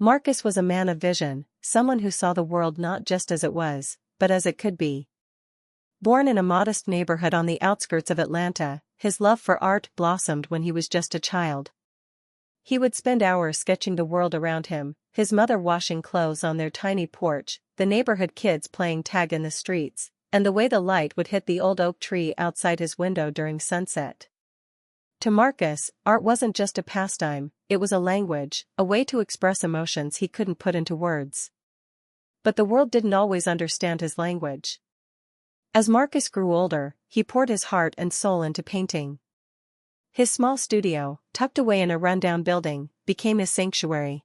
Marcus was a man of vision, someone who saw the world not just as it was, but as it could be. Born in a modest neighborhood on the outskirts of Atlanta, his love for art blossomed when he was just a child. He would spend hours sketching the world around him, his mother washing clothes on their tiny porch, the neighborhood kids playing tag in the streets, and the way the light would hit the old oak tree outside his window during sunset. To Marcus, art wasn't just a pastime, it was a language, a way to express emotions he couldn't put into words. But the world didn't always understand his language. As Marcus grew older, he poured his heart and soul into painting. His small studio, tucked away in a rundown building, became his sanctuary.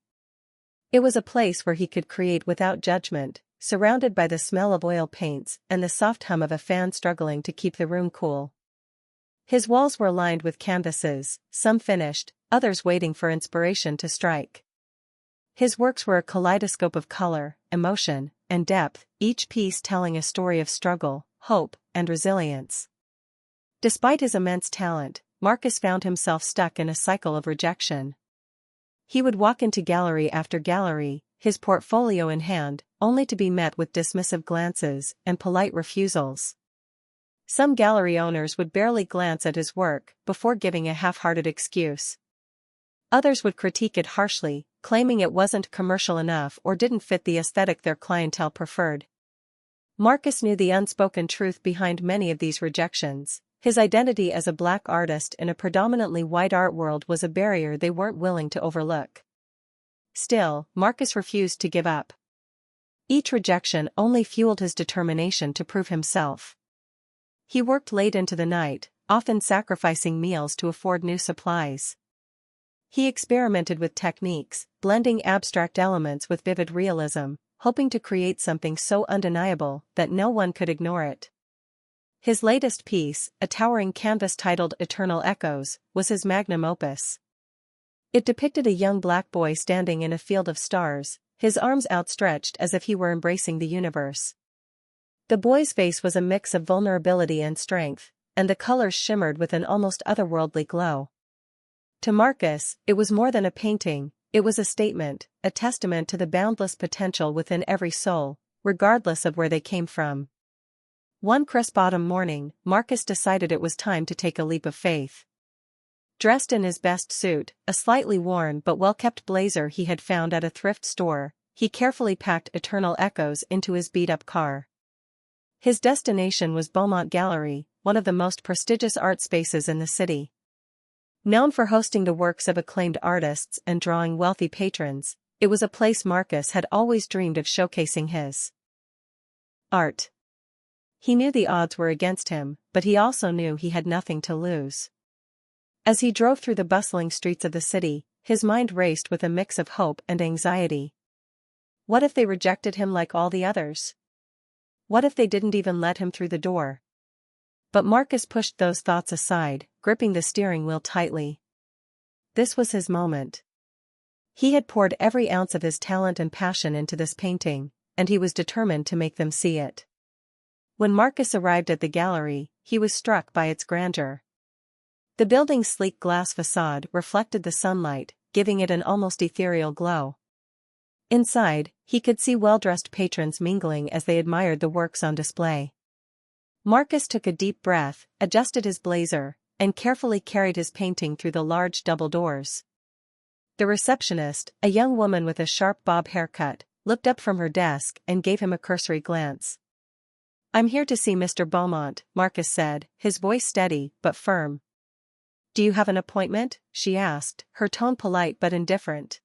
It was a place where he could create without judgment, surrounded by the smell of oil paints and the soft hum of a fan struggling to keep the room cool. His walls were lined with canvases, some finished, others waiting for inspiration to strike. His works were a kaleidoscope of color, emotion, and depth, each piece telling a story of struggle, hope, and resilience. Despite his immense talent, Marcus found himself stuck in a cycle of rejection. He would walk into gallery after gallery, his portfolio in hand, only to be met with dismissive glances and polite refusals. Some gallery owners would barely glance at his work before giving a half-hearted excuse. Others would critique it harshly, claiming it wasn't commercial enough or didn't fit the aesthetic their clientele preferred. Marcus knew the unspoken truth behind many of these rejections. His identity as a black artist in a predominantly white art world was a barrier they weren't willing to overlook. Still, Marcus refused to give up. Each rejection only fueled his determination to prove himself. He worked late into the night, often sacrificing meals to afford new supplies. He experimented with techniques, blending abstract elements with vivid realism, hoping to create something so undeniable that no one could ignore it. His latest piece, a towering canvas titled Eternal Echoes, was his magnum opus. It depicted a young black boy standing in a field of stars, his arms outstretched as if he were embracing the universe. The boy's face was a mix of vulnerability and strength, and the colors shimmered with an almost otherworldly glow. To Marcus, it was more than a painting, it was a statement, a testament to the boundless potential within every soul, regardless of where they came from. One crisp autumn morning, Marcus decided it was time to take a leap of faith. Dressed in his best suit, a slightly worn but well-kept blazer he had found at a thrift store, he carefully packed Eternal Echoes into his beat-up car. His destination was Beaumont Gallery, one of the most prestigious art spaces in the city. Known for hosting the works of acclaimed artists and drawing wealthy patrons, it was a place Marcus had always dreamed of showcasing his art. He knew the odds were against him, but he also knew he had nothing to lose. As he drove through the bustling streets of the city, his mind raced with a mix of hope and anxiety. What if they rejected him like all the others? What if they didn't even let him through the door? But Marcus pushed those thoughts aside, gripping the steering wheel tightly. This was his moment. He had poured every ounce of his talent and passion into this painting, and he was determined to make them see it. When Marcus arrived at the gallery, he was struck by its grandeur. The building's sleek glass facade reflected the sunlight, giving it an almost ethereal glow. Inside, he could see well-dressed patrons mingling as they admired the works on display. Marcus took a deep breath, adjusted his blazer, and carefully carried his painting through the large double doors. The receptionist, a young woman with a sharp bob haircut, looked up from her desk and gave him a cursory glance. "I'm here to see Mr. Beaumont," Marcus said, his voice steady but firm. "Do you have an appointment?" she asked, her tone polite but indifferent.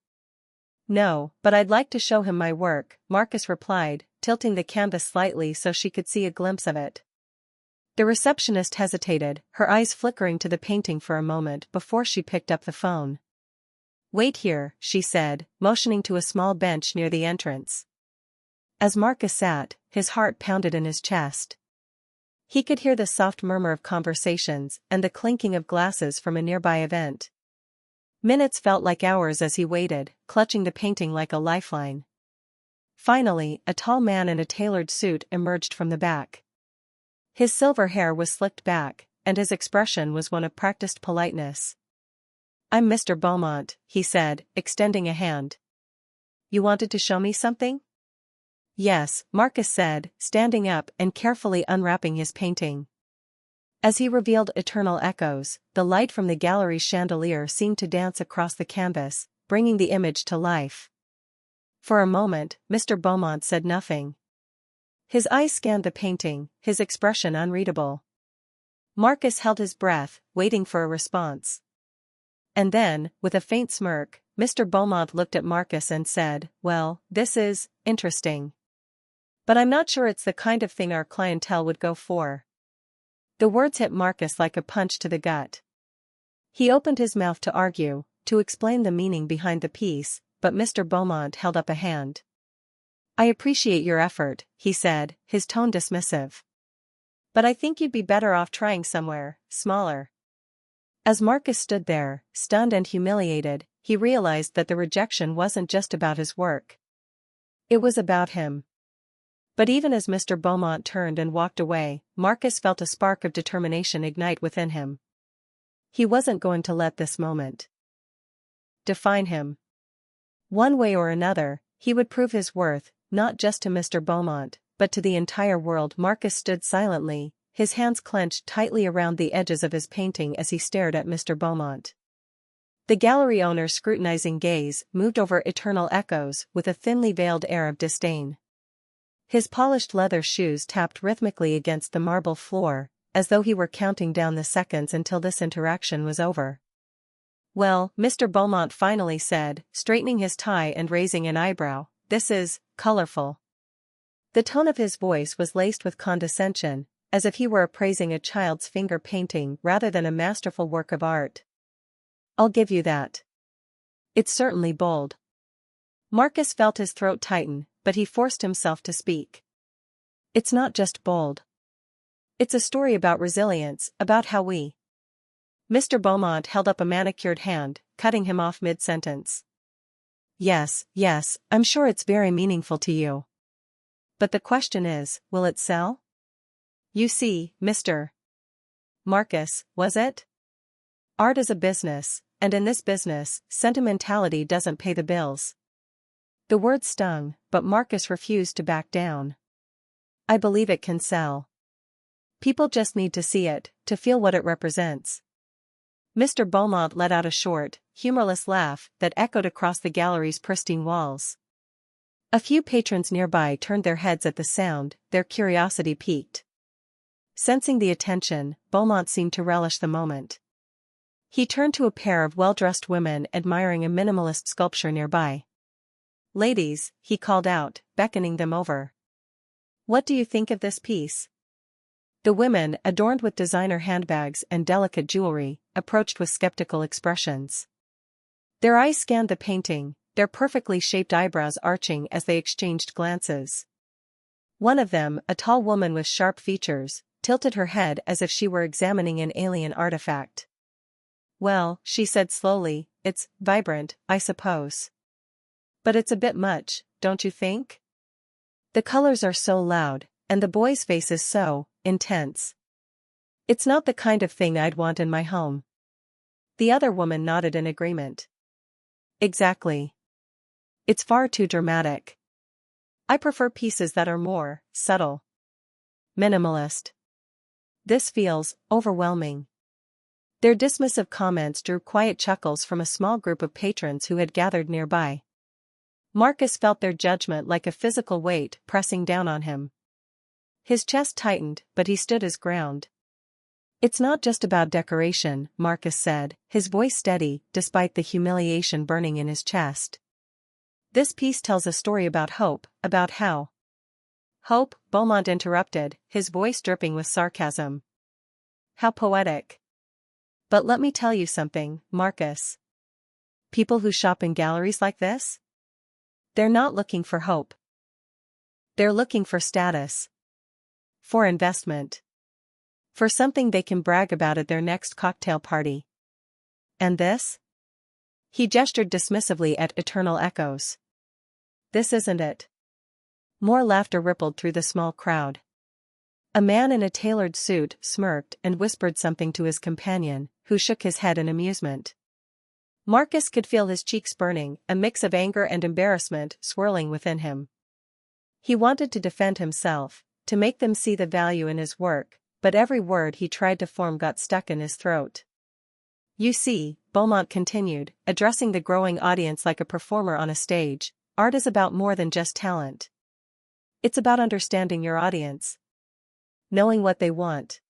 "No, but I'd like to show him my work," Marcus replied, tilting the canvas slightly so she could see a glimpse of it. The receptionist hesitated, her eyes flickering to the painting for a moment before she picked up the phone. "Wait here," she said, motioning to a small bench near the entrance. As Marcus sat, his heart pounded in his chest. He could hear the soft murmur of conversations and the clinking of glasses from a nearby event. Minutes felt like hours as he waited, clutching the painting like a lifeline. Finally, a tall man in a tailored suit emerged from the back. His silver hair was slicked back, and his expression was one of practiced politeness. "I'm Mr. Beaumont," he said, extending a hand. you wanted to show me something? Yes, Marcus said, standing up and carefully unwrapping his painting. As he revealed Eternal Echoes, the light from the gallery's chandelier seemed to dance across the canvas, bringing the image to life. For a moment, Mr. Beaumont said nothing. His eyes scanned the painting, his expression unreadable. Marcus held his breath, waiting for a response. And then, with a faint smirk, Mr. Beaumont looked at Marcus and said, "Well, this is interesting. But I'm not sure it's the kind of thing our clientele would go for." The words hit Marcus like a punch to the gut. He opened his mouth to argue, to explain the meaning behind the piece, but Mr. Beaumont held up a hand. "I appreciate your effort," he said, his tone dismissive. "But I think you'd be better off trying somewhere smaller." As Marcus stood there, stunned and humiliated, he realized that the rejection wasn't just about his work. It was about him. But even as Mr. Beaumont turned and walked away, Marcus felt a spark of determination ignite within him. He wasn't going to let this moment define him. One way or another, he would prove his worth, not just to Mr. Beaumont, but to the entire world. Marcus stood silently, his hands clenched tightly around the edges of his painting as he stared at Mr. Beaumont. The gallery owner's scrutinizing gaze moved over Eternal Echoes with a thinly veiled air of disdain. His polished leather shoes tapped rhythmically against the marble floor, as though he were counting down the seconds until this interaction was over. "Well," Mr. Beaumont finally said, straightening his tie and raising an eyebrow, "this is colorful." The tone of his voice was laced with condescension, as if he were appraising a child's finger painting rather than a masterful work of art. "I'll give you that. It's certainly bold." Marcus felt his throat tighten, but he forced himself to speak. "It's not just bold. It's a story about resilience, about how we—" Mr. Beaumont held up a manicured hand, cutting him off mid-sentence. Yes, I'm sure it's very meaningful to you. But the question is, will it sell? You see, Mr. Marcus, was it? Art is a business, and in this business, sentimentality doesn't pay the bills." The words stung, but Marcus refused to back down. "I believe it can sell. People just need to see it, to feel what it represents." Mr. Beaumont let out a short, humorless laugh that echoed across the gallery's pristine walls. A few patrons nearby turned their heads at the sound, their curiosity piqued. Sensing the attention, Beaumont seemed to relish the moment. He turned to a pair of well-dressed women admiring a minimalist sculpture nearby. "Ladies," he called out, beckoning them over. "What do you think of this piece?" The women, adorned with designer handbags and delicate jewelry, approached with skeptical expressions. Their eyes scanned the painting, their perfectly shaped eyebrows arching as they exchanged glances. One of them, a tall woman with sharp features, tilted her head as if she were examining an alien artifact. "Well," she said slowly, "it's vibrant, I suppose. But it's a bit much, don't you think? The colors are so loud, and the boy's face is so intense. It's not the kind of thing I'd want in my home." The other woman nodded in agreement. "Exactly. It's far too dramatic. I prefer pieces that are more subtle. Minimalist. This feels overwhelming." Their dismissive comments drew quiet chuckles from a small group of patrons who had gathered nearby. Marcus felt their judgment like a physical weight pressing down on him. His chest tightened, but he stood his ground. "It's not just about decoration," Marcus said, his voice steady despite the humiliation burning in his chest. "This piece tells a story about hope, about how—" "Hope," Beaumont interrupted, his voice dripping with sarcasm. "How poetic. But let me tell you something, Marcus. People who shop in galleries like this? They're not looking for hope. They're looking for status. For investment. For something they can brag about at their next cocktail party. And this?" He gestured dismissively at Eternal Echoes. "This isn't it." More laughter rippled through the small crowd. A man in a tailored suit smirked and whispered something to his companion, who shook his head in amusement. Marcus could feel his cheeks burning, a mix of anger and embarrassment swirling within him. He wanted to defend himself, to make them see the value in his work, but every word he tried to form got stuck in his throat. You see, Beaumont continued, addressing the growing audience like a performer on a stage, art is about more than just talent. It's about understanding your audience. Knowing what they want.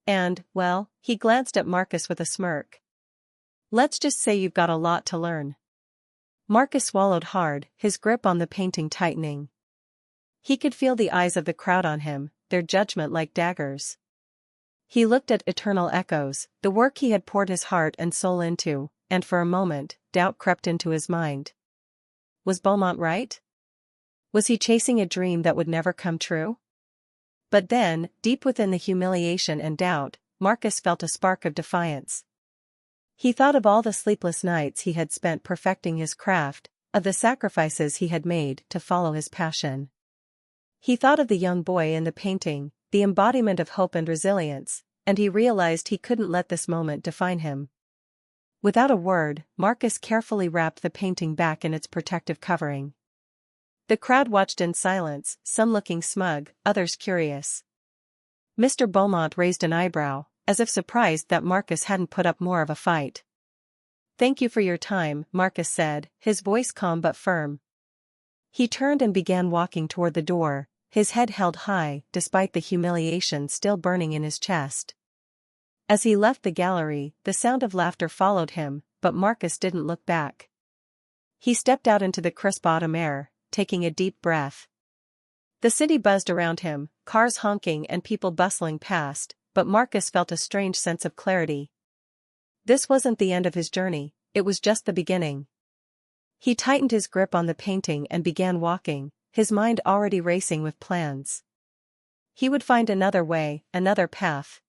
And, well, he glanced at Marcus with a smirk. Let's just say you've got a lot to learn. Marcus swallowed hard, his grip on the painting tightening. He could feel the eyes of the crowd on him, their judgment like daggers. He looked at Eternal Echoes, the work he had poured his heart and soul into, and for a moment, doubt crept into his mind. Was Beaumont right? Was he chasing a dream that would never come true? But then, deep within the humiliation and doubt, Marcus felt a spark of defiance. He thought of all the sleepless nights he had spent perfecting his craft, of the sacrifices he had made to follow his passion. He thought of the young boy in the painting, the embodiment of hope and resilience, and he realized he couldn't let this moment define him. Without a word, Marcus carefully wrapped the painting back in its protective covering. The crowd watched in silence, some looking smug, others curious. Mr. Beaumont raised an eyebrow, as if surprised that Marcus hadn't put up more of a fight. Thank you for your time, Marcus said, his voice calm but firm. He turned and began walking toward the door, his head held high, despite the humiliation still burning in his chest. As he left the gallery, the sound of laughter followed him, but Marcus didn't look back. He stepped out into the crisp autumn air, taking a deep breath. The city buzzed around him, cars honking and people bustling past, but Marcus felt a strange sense of clarity. This wasn't the end of his journey, it was just the beginning. He tightened his grip on the painting and began walking, his mind already racing with plans. He would find another way, another path.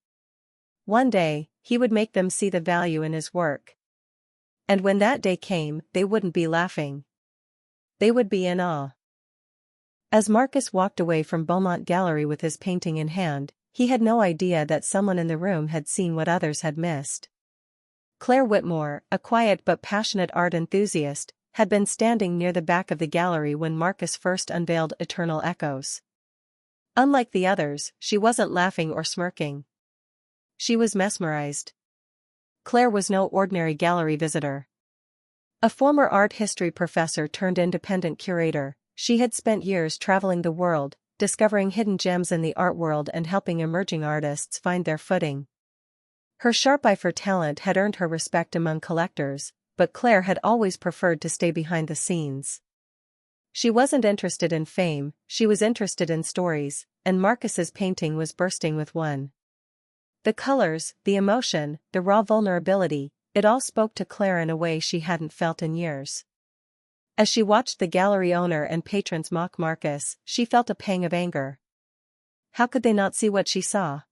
One day, he would make them see the value in his work. And when that day came, they wouldn't be laughing. They would be in awe. As Marcus walked away from Beaumont Gallery with his painting in hand, he had no idea that someone in the room had seen what others had missed. Claire Whitmore, a quiet but passionate art enthusiast, had been standing near the back of the gallery when Marcus first unveiled Eternal Echoes. Unlike the others, she wasn't laughing or smirking. She was mesmerized. Claire was no ordinary gallery visitor. A former art history professor turned independent curator, she had spent years traveling the world, discovering hidden gems in the art world and helping emerging artists find their footing. Her sharp eye for talent had earned her respect among collectors, but Claire had always preferred to stay behind the scenes. She wasn't interested in fame, she was interested in stories, and Marcus's painting was bursting with one. The colors, the emotion, the raw vulnerability, it all spoke to Claire in a way she hadn't felt in years. As she watched the gallery owner and patrons mock Marcus, she felt a pang of anger. How could they not see what she saw?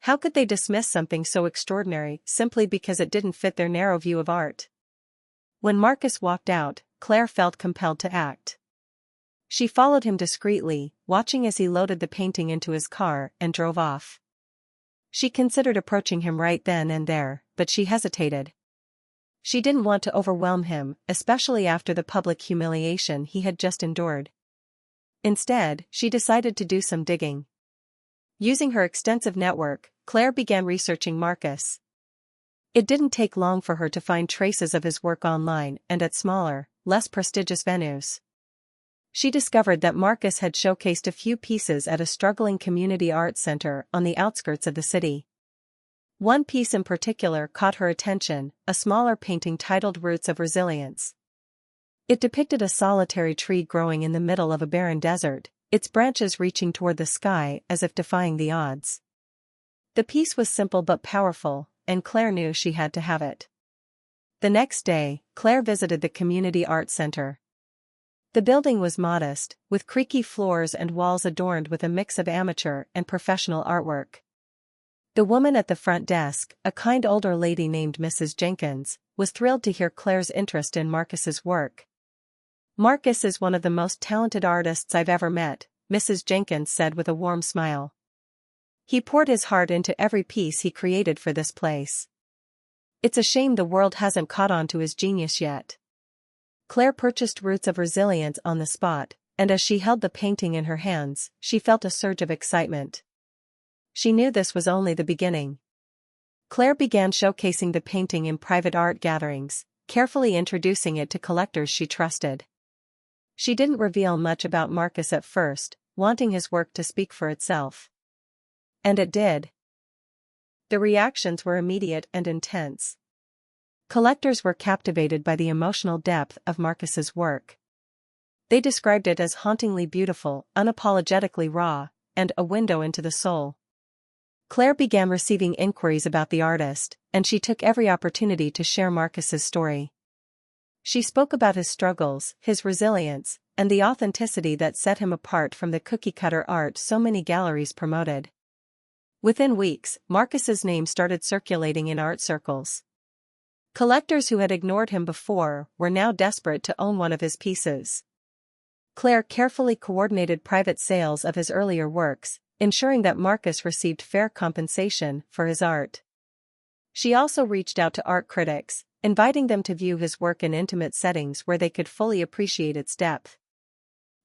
How could they dismiss something so extraordinary simply because it didn't fit their narrow view of art? When Marcus walked out, Claire felt compelled to act. She followed him discreetly, watching as he loaded the painting into his car and drove off. She considered approaching him right then and there, but she hesitated. She didn't want to overwhelm him, especially after the public humiliation he had just endured. Instead, she decided to do some digging. Using her extensive network, Claire began researching Marcus. It didn't take long for her to find traces of his work online and at smaller, less prestigious venues. She discovered that Marcus had showcased a few pieces at a struggling community art center on the outskirts of the city. One piece in particular caught her attention, a smaller painting titled Roots of Resilience. It depicted a solitary tree growing in the middle of a barren desert, its branches reaching toward the sky as if defying the odds. The piece was simple but powerful, and Claire knew she had to have it. The next day, Claire visited the community art center. The building was modest, with creaky floors and walls adorned with a mix of amateur and professional artwork. The woman at the front desk, a kind older lady named Mrs. Jenkins, was thrilled to hear Claire's interest in Marcus's work. "Marcus is one of the most talented artists I've ever met," Mrs. Jenkins said with a warm smile. "He poured his heart into every piece he created for this place. It's a shame the world hasn't caught on to his genius yet. Claire purchased Roots of Resilience on the spot, and as she held the painting in her hands, she felt a surge of excitement. She knew this was only the beginning. Claire began showcasing the painting in private art gatherings, carefully introducing it to collectors she trusted. She didn't reveal much about Marcus at first, wanting his work to speak for itself. And it did. The reactions were immediate and intense. Collectors were captivated by the emotional depth of Marcus's work. They described it as hauntingly beautiful, unapologetically raw, and a window into the soul. Claire began receiving inquiries about the artist, and she took every opportunity to share Marcus's story. She spoke about his struggles, his resilience, and the authenticity that set him apart from the cookie-cutter art so many galleries promoted. Within weeks, Marcus's name started circulating in art circles. Collectors who had ignored him before were now desperate to own one of his pieces. Claire carefully coordinated private sales of his earlier works, ensuring that Marcus received fair compensation for his art. She also reached out to art critics, inviting them to view his work in intimate settings where they could fully appreciate its depth.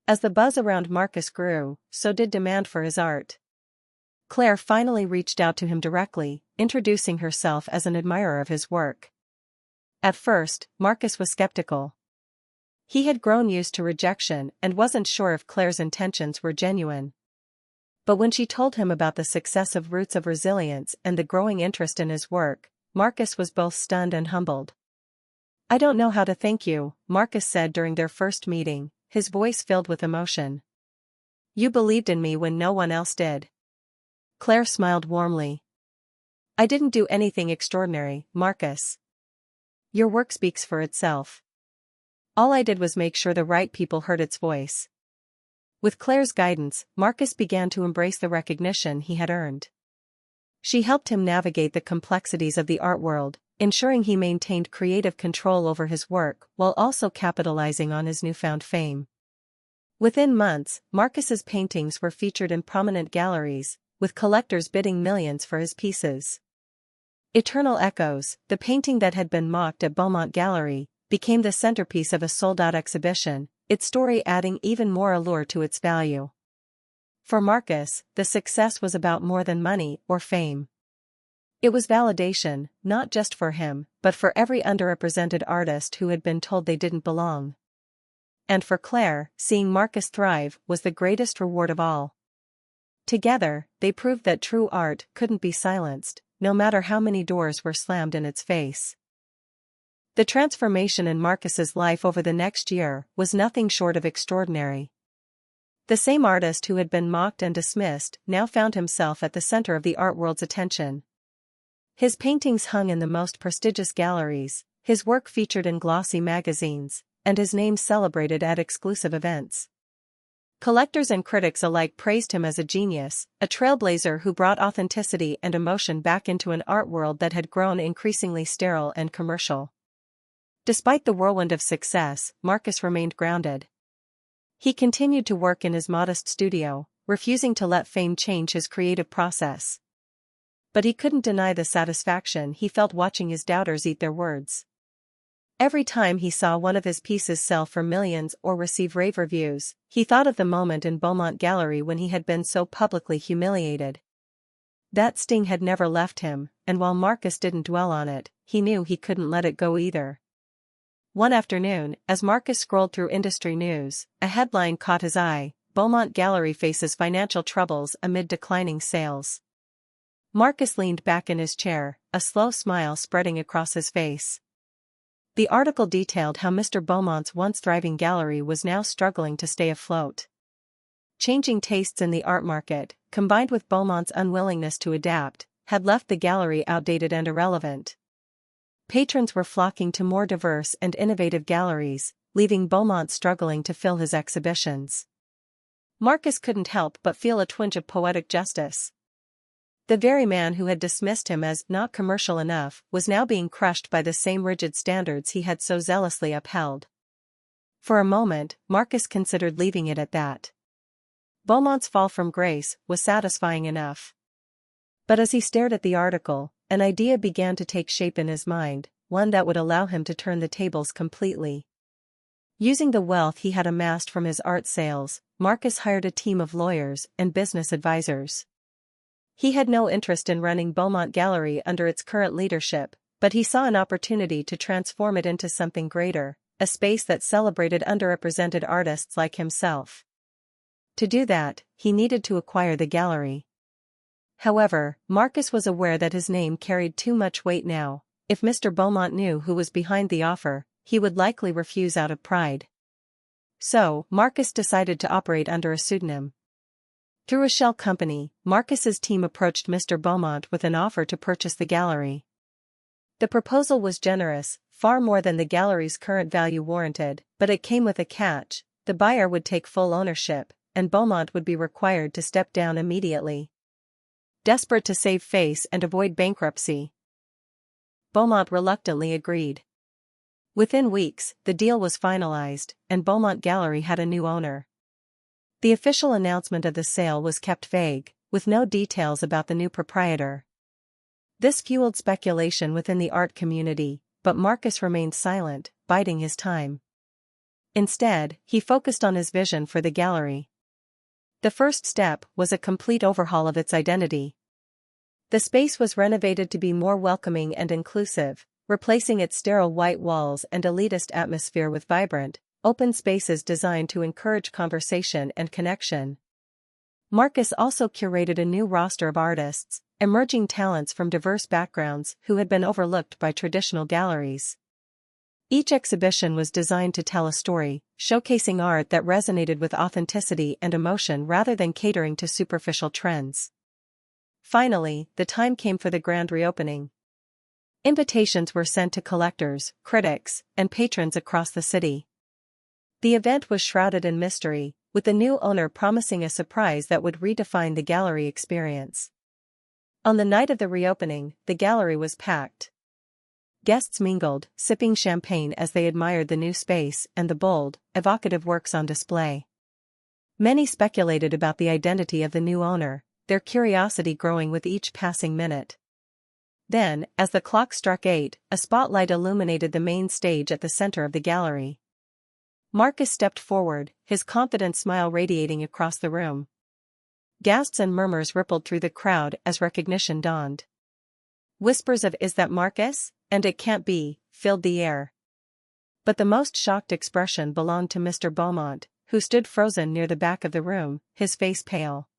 As the buzz around Marcus grew, so did demand for his art. Claire finally reached out to him directly, introducing herself as an admirer of his work. At first, Marcus was skeptical. He had grown used to rejection and wasn't sure if Claire's intentions were genuine. But when she told him about the success of Roots of Resilience and the growing interest in his work, Marcus was both stunned and humbled. "I don't know how to thank you," Marcus said during their first meeting, his voice filled with emotion. "You believed in me when no one else did." Claire smiled warmly. "I didn't do anything extraordinary, Marcus. Your work speaks for itself. All I did was make sure the right people heard its voice." With Claire's guidance, Marcus began to embrace the recognition he had earned. She helped him navigate the complexities of the art world, ensuring he maintained creative control over his work while also capitalizing on his newfound fame. Within months, Marcus's paintings were featured in prominent galleries, with collectors bidding millions for his pieces. Eternal Echoes, the painting that had been mocked at Beaumont Gallery, became the centerpiece of a sold-out exhibition, its story adding even more allure to its value. For Marcus, the success was about more than money or fame. It was validation, not just for him, but for every underrepresented artist who had been told they didn't belong. And for Claire, seeing Marcus thrive was the greatest reward of all. Together, they proved that true art couldn't be silenced, no matter how many doors were slammed in its face. The transformation in Marcus's life over the next year was nothing short of extraordinary. The same artist who had been mocked and dismissed now found himself at the center of the art world's attention. His paintings hung in the most prestigious galleries, his work featured in glossy magazines, and his name celebrated at exclusive events. Collectors and critics alike praised him as a genius, a trailblazer who brought authenticity and emotion back into an art world that had grown increasingly sterile and commercial. Despite the whirlwind of success, Marcus remained grounded. He continued to work in his modest studio, refusing to let fame change his creative process. But he couldn't deny the satisfaction he felt watching his doubters eat their words. Every time he saw one of his pieces sell for millions or receive rave reviews, he thought of the moment in Beaumont Gallery when he had been so publicly humiliated. That sting had never left him, and while Marcus didn't dwell on it, he knew he couldn't let it go either. One afternoon, as Marcus scrolled through industry news, a headline caught his eye: "Beaumont Gallery faces financial troubles amid declining sales." Marcus leaned back in his chair, a slow smile spreading across his face. The article detailed how Mr. Beaumont's once thriving gallery was now struggling to stay afloat. Changing tastes in the art market, combined with Beaumont's unwillingness to adapt, had left the gallery outdated and irrelevant. Patrons were flocking to more diverse and innovative galleries, leaving Beaumont struggling to fill his exhibitions. Marcus couldn't help but feel a twinge of poetic justice. The very man who had dismissed him as not commercial enough was now being crushed by the same rigid standards he had so zealously upheld. For a moment, Marcus considered leaving it at that. Beaumont's fall from grace was satisfying enough. But as he stared at the article, an idea began to take shape in his mind, one that would allow him to turn the tables completely. Using the wealth he had amassed from his art sales, Marcus hired a team of lawyers and business advisors. He had no interest in running Beaumont Gallery under its current leadership, but he saw an opportunity to transform it into something greater, a space that celebrated underrepresented artists like himself. To do that, he needed to acquire the gallery. However, Marcus was aware that his name carried too much weight now. If Mr. Beaumont knew who was behind the offer, he would likely refuse out of pride. So, Marcus decided to operate under a pseudonym. Through a shell company, Marcus's team approached Mr. Beaumont with an offer to purchase the gallery. The proposal was generous, far more than the gallery's current value warranted, but it came with a catch: the buyer would take full ownership, and Beaumont would be required to step down immediately. Desperate to save face and avoid bankruptcy, Beaumont reluctantly agreed. Within weeks, the deal was finalized, and Beaumont Gallery had a new owner. The official announcement of the sale was kept vague, with no details about the new proprietor. This fueled speculation within the art community, but Marcus remained silent, biding his time. Instead, he focused on his vision for the gallery. The first step was a complete overhaul of its identity. The space was renovated to be more welcoming and inclusive, replacing its sterile white walls and elitist atmosphere with vibrant, open spaces designed to encourage conversation and connection. Marcus also curated a new roster of artists, emerging talents from diverse backgrounds who had been overlooked by traditional galleries. Each exhibition was designed to tell a story, showcasing art that resonated with authenticity and emotion rather than catering to superficial trends. Finally, the time came for the grand reopening. Invitations were sent to collectors, critics, and patrons across the city. The event was shrouded in mystery, with the new owner promising a surprise that would redefine the gallery experience. On the night of the reopening, the gallery was packed. Guests mingled, sipping champagne as they admired the new space and the bold, evocative works on display. Many speculated about the identity of the new owner, their curiosity growing with each passing minute. Then, as the clock struck 8, a spotlight illuminated the main stage at the center of the gallery. Marcus stepped forward, his confident smile radiating across the room. Gasps and murmurs rippled through the crowd as recognition dawned. Whispers of "Is that Marcus?" and "It can't be," filled the air. But the most shocked expression belonged to Mr. Beaumont, who stood frozen near the back of the room, his face pale.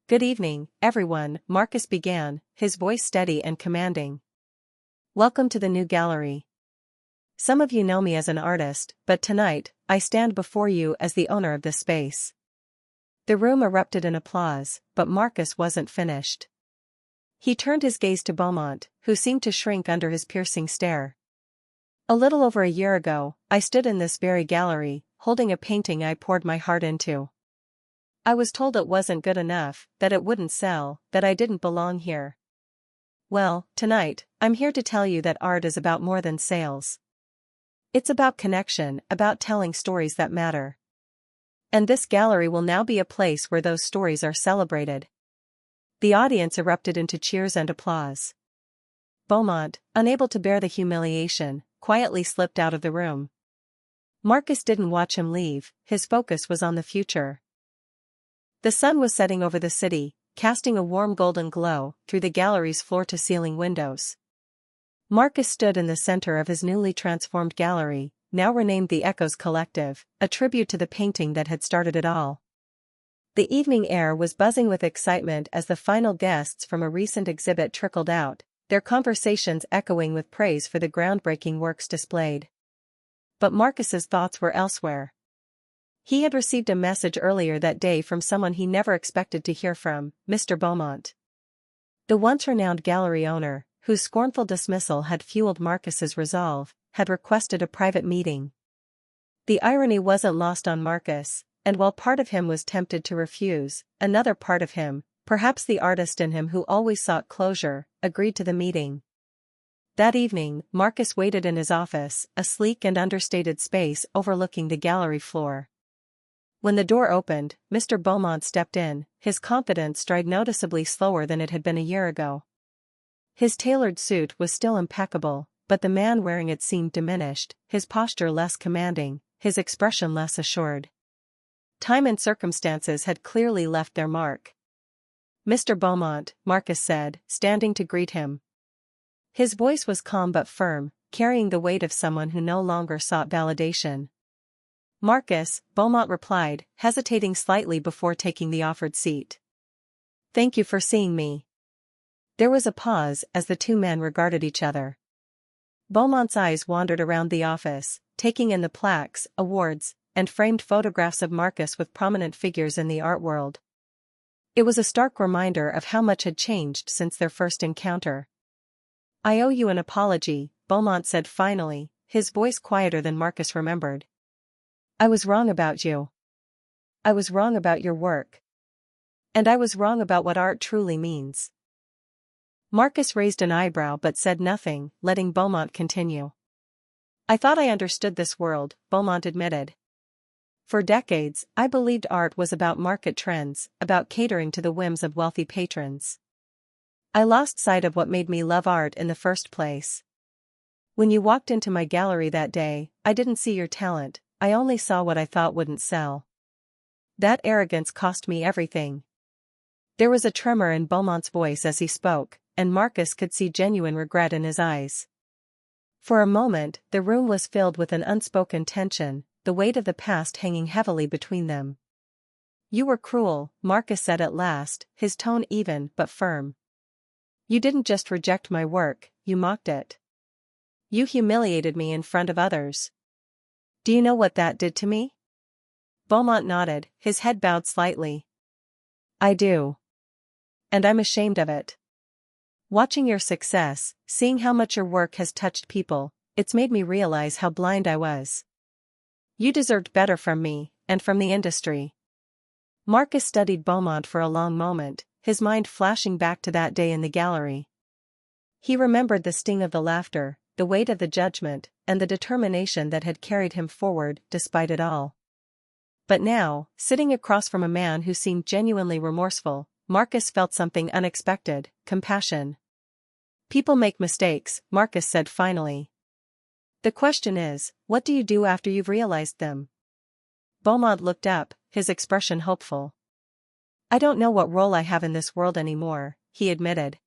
"Good evening, everyone," Marcus began, his voice steady and commanding. "Welcome to the new gallery. Some of you know me as an artist, but tonight, I stand before you as the owner of this space." The room erupted in applause, but Marcus wasn't finished. He turned his gaze to Beaumont, who seemed to shrink under his piercing stare. "A little over a year ago, I stood in this very gallery, holding a painting I poured my heart into. I was told it wasn't good enough, that it wouldn't sell, that I didn't belong here. Well, tonight, I'm here to tell you that art is about more than sales. It's about connection, about telling stories that matter. And this gallery will now be a place where those stories are celebrated." The audience erupted into cheers and applause. Beaumont, unable to bear the humiliation, quietly slipped out of the room. Marcus didn't watch him leave, his focus was on the future. The sun was setting over the city, casting a warm golden glow through the gallery's floor-to-ceiling windows. Marcus stood in the center of his newly transformed gallery, now renamed the Echoes Collective, a tribute to the painting that had started it all. The evening air was buzzing with excitement as the final guests from a recent exhibit trickled out, their conversations echoing with praise for the groundbreaking works displayed. But Marcus's thoughts were elsewhere. He had received a message earlier that day from someone he never expected to hear from, Mr. Beaumont. The once renowned gallery owner, whose scornful dismissal had fueled Marcus's resolve, had requested a private meeting. The irony wasn't lost on Marcus, and while part of him was tempted to refuse, another part of him, perhaps the artist in him who always sought closure, agreed to the meeting. That evening, Marcus waited in his office, a sleek and understated space overlooking the gallery floor. When the door opened, Mr. Beaumont stepped in, his confident stride noticeably slower than it had been a year ago. His tailored suit was still impeccable, but the man wearing it seemed diminished, his posture less commanding, his expression less assured. Time and circumstances had clearly left their mark. "Mr. Beaumont," Marcus said, standing to greet him. His voice was calm but firm, carrying the weight of someone who no longer sought validation. "Marcus," Beaumont replied, hesitating slightly before taking the offered seat. "Thank you for seeing me." There was a pause as the two men regarded each other. Beaumont's eyes wandered around the office, taking in the plaques, awards, and framed photographs of Marcus with prominent figures in the art world. It was a stark reminder of how much had changed since their first encounter. "I owe you an apology," Beaumont said finally, his voice quieter than Marcus remembered. "I was wrong about you. I was wrong about your work. And I was wrong about what art truly means." Marcus raised an eyebrow but said nothing, letting Beaumont continue. "I thought I understood this world," Beaumont admitted. "For decades, I believed art was about market trends, about catering to the whims of wealthy patrons. I lost sight of what made me love art in the first place. When you walked into my gallery that day, I didn't see your talent, I only saw what I thought wouldn't sell. That arrogance cost me everything." There was a tremor in Beaumont's voice as he spoke, and Marcus could see genuine regret in his eyes. For a moment, the room was filled with an unspoken tension, the weight of the past hanging heavily between them. "You were cruel," Marcus said at last, his tone even but firm. "You didn't just reject my work, you mocked it. You humiliated me in front of others. Do you know what that did to me?" Beaumont nodded, his head bowed slightly. "I do. And I'm ashamed of it. Watching your success, seeing how much your work has touched people, it's made me realize how blind I was. You deserved better from me, and from the industry." Marcus studied Beaumont for a long moment, his mind flashing back to that day in the gallery. He remembered the sting of the laughter, the weight of the judgment, and the determination that had carried him forward despite it all. But now, sitting across from a man who seemed genuinely remorseful, Marcus felt something unexpected: compassion. "People make mistakes," Marcus said finally. "The question is, what do you do after you've realized them?" Beaumont looked up, his expression hopeful. "I don't know what role I have in this world anymore," he admitted.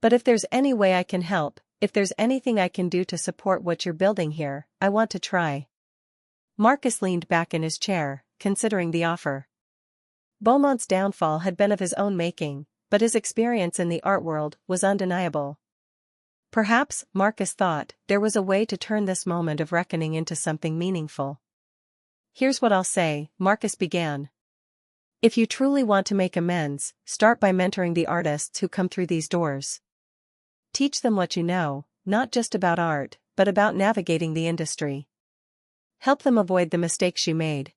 "But if there's any way I can help, if there's anything I can do to support what you're building here, I want to try." Marcus leaned back in his chair, considering the offer. Beaumont's downfall had been of his own making, but his experience in the art world was undeniable. Perhaps, Marcus thought, there was a way to turn this moment of reckoning into something meaningful. "Here's what I'll say," Marcus began. "If you truly want to make amends, start by mentoring the artists who come through these doors. Teach them what you know, not just about art, but about navigating the industry. Help them avoid the mistakes you made.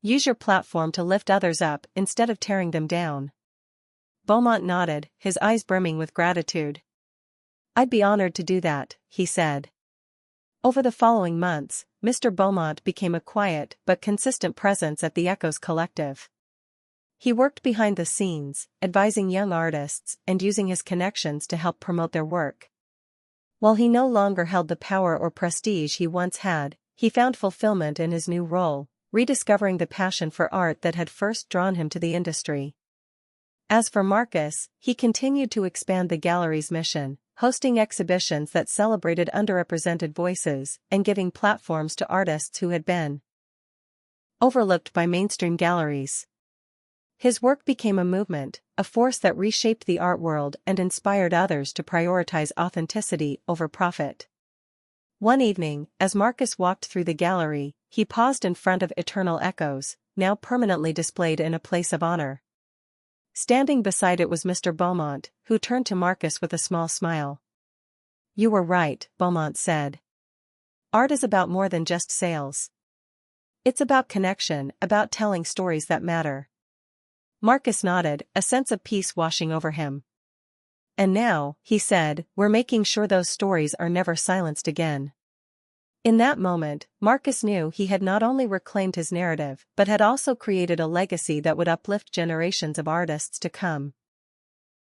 Use your platform to lift others up instead of tearing them down." Beaumont nodded, his eyes brimming with gratitude. "I'd be honored to do that," he said. Over the following months, Mr. Beaumont became a quiet but consistent presence at the Echoes Collective. He worked behind the scenes, advising young artists and using his connections to help promote their work. While he no longer held the power or prestige he once had, he found fulfillment in his new role, rediscovering the passion for art that had first drawn him to the industry. As for Marcus, he continued to expand the gallery's mission, hosting exhibitions that celebrated underrepresented voices and giving platforms to artists who had been overlooked by mainstream galleries. His work became a movement, a force that reshaped the art world and inspired others to prioritize authenticity over profit. One evening, as Marcus walked through the gallery, he paused in front of Eternal Echoes, now permanently displayed in a place of honor. Standing beside it was Mr. Beaumont, who turned to Marcus with a small smile. "You were right," Beaumont said. "Art is about more than just sales. It's about connection, about telling stories that matter." Marcus nodded, a sense of peace washing over him. "And now," he said, "we're making sure those stories are never silenced again." In that moment, Marcus knew he had not only reclaimed his narrative but had also created a legacy that would uplift generations of artists to come.